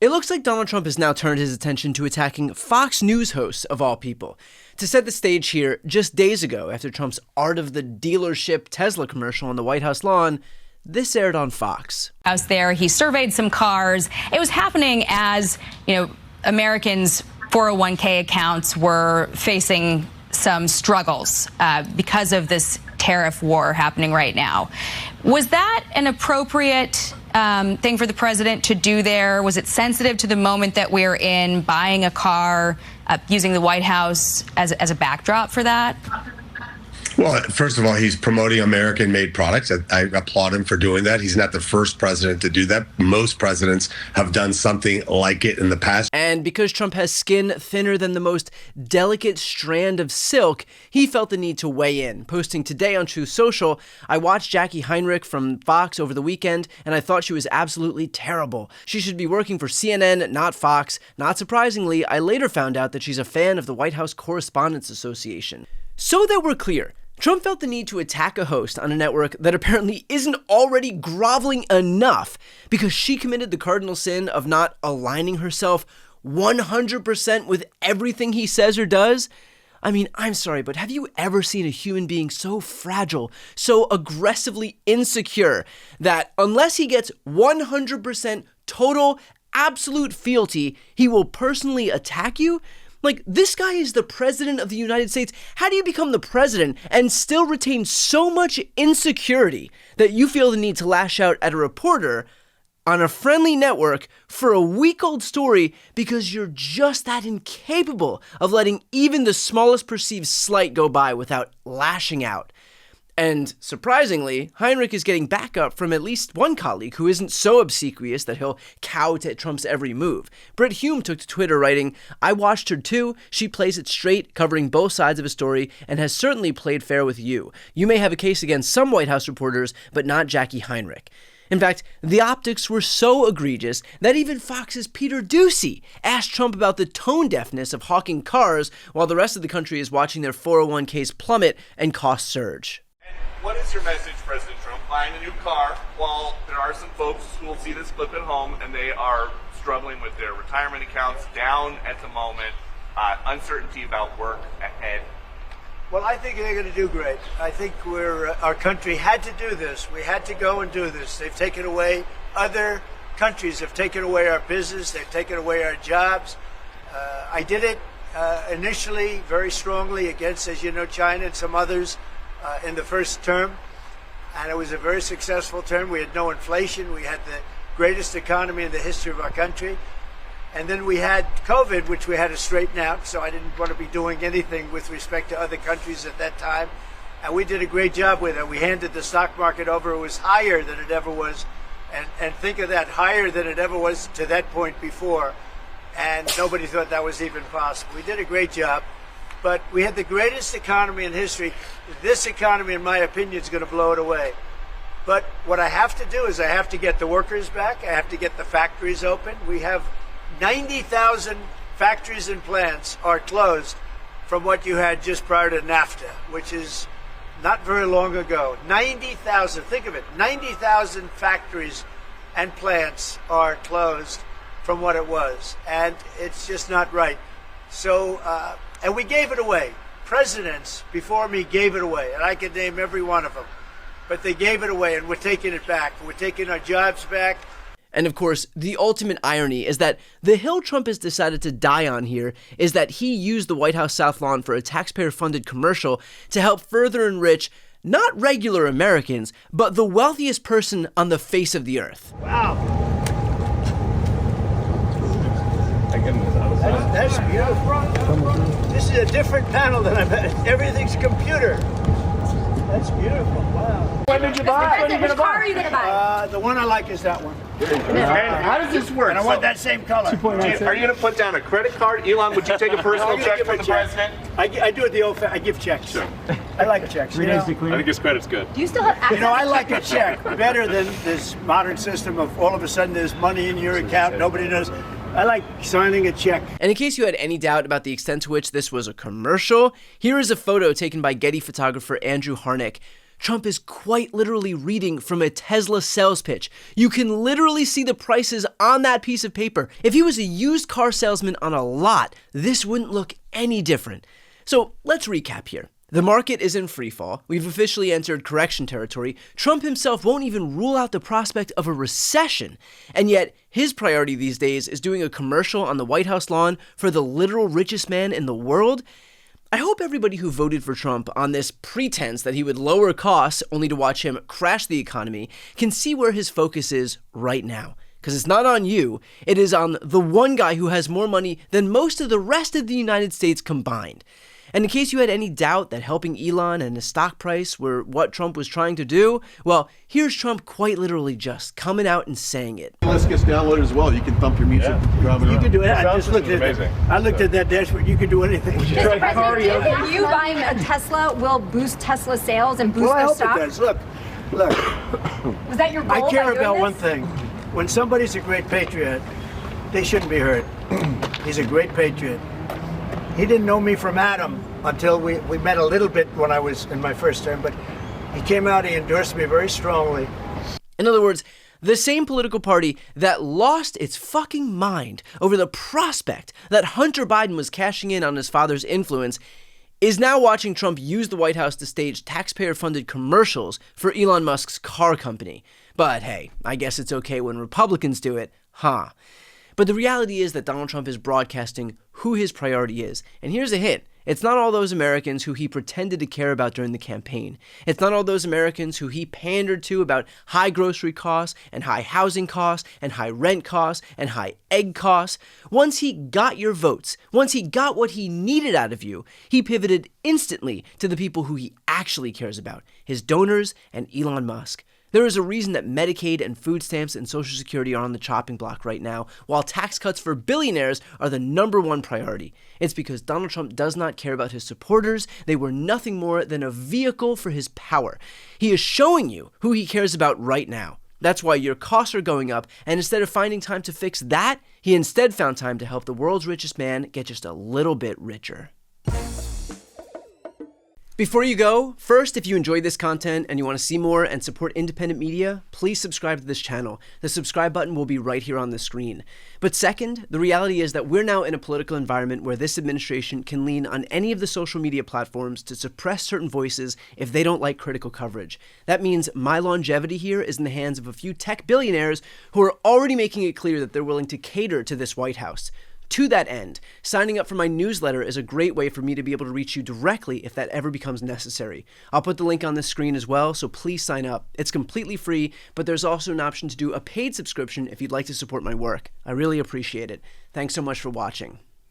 It looks like Donald Trump has now turned his attention to attacking Fox News hosts, of all people. To set the stage here, just days ago, after Trump's Art of the Dealership Tesla commercial on the White House lawn, this aired on Fox. Out there, he surveyed some cars. It was happening as, Americans' 401k accounts were facing some struggles because of this tariff war happening right now. Was that an appropriate thing for the president to do there? Was it sensitive to the moment that we're in, buying a car, using the White House as a backdrop for that? Well, first of all, he's promoting American-made products. I applaud him for doing that. He's not the first president to do that. Most presidents have done something like it in the past. And because Trump has skin thinner than the most delicate strand of silk, he felt the need to weigh in. Posting today on Truth Social, I watched Jackie Heinrich from Fox over the weekend, and I thought she was absolutely terrible. She should be working for CNN, not Fox. Not surprisingly, I later found out that she's a fan of the White House Correspondents Association. So that we're clear, Trump felt the need to attack a host on a network that apparently isn't already groveling enough because she committed the cardinal sin of not aligning herself 100% with everything he says or does. I mean, I'm sorry, but have you ever seen a human being so fragile, so aggressively insecure that unless he gets 100% total, absolute fealty, he will personally attack you? Like, this guy is the president of the United States. How do you become the president and still retain so much insecurity that you feel the need to lash out at a reporter on a friendly network for a week-old story because you're just that incapable of letting even the smallest perceived slight go by without lashing out? And surprisingly, Heinrich is getting backup from at least one colleague who isn't so obsequious that he'll cow to Trump's every move. Brit Hume took to Twitter writing, "I watched her too. She plays it straight, covering both sides of a story, and has certainly played fair with you. You may have a case against some White House reporters, but not Jackie Heinrich." In fact, the optics were so egregious that even Fox's Peter Doocy asked Trump about the tone deafness of hawking cars while the rest of the country is watching their 401ks plummet and costs surge. What is your message, President Trump, buying a new car while there are some folks who will see this clip at home and they are struggling with their retirement accounts down at the moment, uncertainty about work ahead? Well, I think they're going to do great. I think our country had to do this. We had to go and do this. They've taken away, other countries have taken away our business. They've taken away our jobs. I did it initially very strongly against, as you know, China and some others. In the first term, and it was a very successful term. We had no inflation. We had the greatest economy in the history of our country. And then we had COVID, which we had to straighten out, so I didn't want to be doing anything with respect to other countries at that time. And we did a great job with it. We handed the stock market over. It was higher than it ever was. And think of that, higher than it ever was to that point before. And nobody thought that was even possible. We did a great job. But we had the greatest economy in history. This economy, in my opinion, is going to blow it away. But what I have to do is I have to get the workers back. I have to get the factories open. We have 90,000 factories and plants are closed from what you had just prior to NAFTA, which is not very long ago. 90,000, think of it, 90,000 factories and plants are closed from what it was. And it's just not right. So, and we gave it away. Presidents before me gave it away, and I could name every one of them. But they gave it away, and we're taking it back. We're taking our jobs back. And of course, the ultimate irony is that the hill Trump has decided to die on here is that he used the White House South Lawn for a taxpayer-funded commercial to help further enrich not regular Americans, but the wealthiest person on the face of the earth. Wow. That's beautiful. This is a different panel than I've had. Everything's computer. That's beautiful. Wow. When did you buy? Which car are you going to buy? The one I like is that one. And how does this work? And I want that same color. Are you going to put down a credit card? Elon, would you take a personal check from the president? I do it the old. I give checks. Sure. I like checks. I think his credit's good. Do you still have access? I like a check better than this modern system of all of a sudden there's money in your account. Nobody knows. I like signing a check. And in case you had any doubt about the extent to which this was a commercial, here is a photo taken by Getty photographer Andrew Harnick. Trump is quite literally reading from a Tesla sales pitch. You can literally see the prices on that piece of paper. If he was a used car salesman on a lot, this wouldn't look any different. So let's recap here. The market is in freefall. We've officially entered correction territory. Trump himself won't even rule out the prospect of a recession. And yet, his priority these days is doing a commercial on the White House lawn for the literal richest man in the world. I hope everybody who voted for Trump on this pretense that he would lower costs only to watch him crash the economy can see where his focus is right now. Because it's not on you, it is on the one guy who has more money than most of the rest of the United States combined. And in case you had any doubt that helping Elon and his stock price were what Trump was trying to do, well, here's Trump quite literally just coming out and saying it. This gets downloaded as well. You can thump your music. You can do it. I just looked at it. I looked at that dashboard. You can do anything. If you buying a Tesla will boost Tesla sales and boost Well, I their hope stock. it does. Look. Was that your goal? I care by doing about this? one thing. When somebody's a great patriot, they shouldn't be hurt. He's a great patriot. He didn't know me from Adam until we met a little bit when I was in my first term, but he came out, he endorsed me very strongly. In other words, the same political party that lost its fucking mind over the prospect that Hunter Biden was cashing in on his father's influence is now watching Trump use the White House to stage taxpayer-funded commercials for Elon Musk's car company. But hey, I guess it's okay when Republicans do it, huh? But the reality is that Donald Trump is broadcasting who his priority is. And here's a hint. It's not all those Americans who he pretended to care about during the campaign. It's not all those Americans who he pandered to about high grocery costs and high housing costs and high rent costs and high egg costs. Once he got your votes, once he got what he needed out of you, he pivoted instantly to the people who he actually cares about, his donors and Elon Musk. There is a reason that Medicaid and food stamps and Social Security are on the chopping block right now, while tax cuts for billionaires are the number one priority. It's because Donald Trump does not care about his supporters. They were nothing more than a vehicle for his power. He is showing you who he cares about right now. That's why your costs are going up, and instead of finding time to fix that, he instead found time to help the world's richest man get just a little bit richer. Before you go, first, if you enjoyed this content and you want to see more and support independent media, please subscribe to this channel. The subscribe button will be right here on the screen. But second, the reality is that we're now in a political environment where this administration can lean on any of the social media platforms to suppress certain voices if they don't like critical coverage. That means my longevity here is in the hands of a few tech billionaires who are already making it clear that they're willing to cater to this White House. To that end, signing up for my newsletter is a great way for me to be able to reach you directly if that ever becomes necessary. I'll put the link on the screen as well, so please sign up. It's completely free, but there's also an option to do a paid subscription if you'd like to support my work. I really appreciate it. Thanks so much for watching.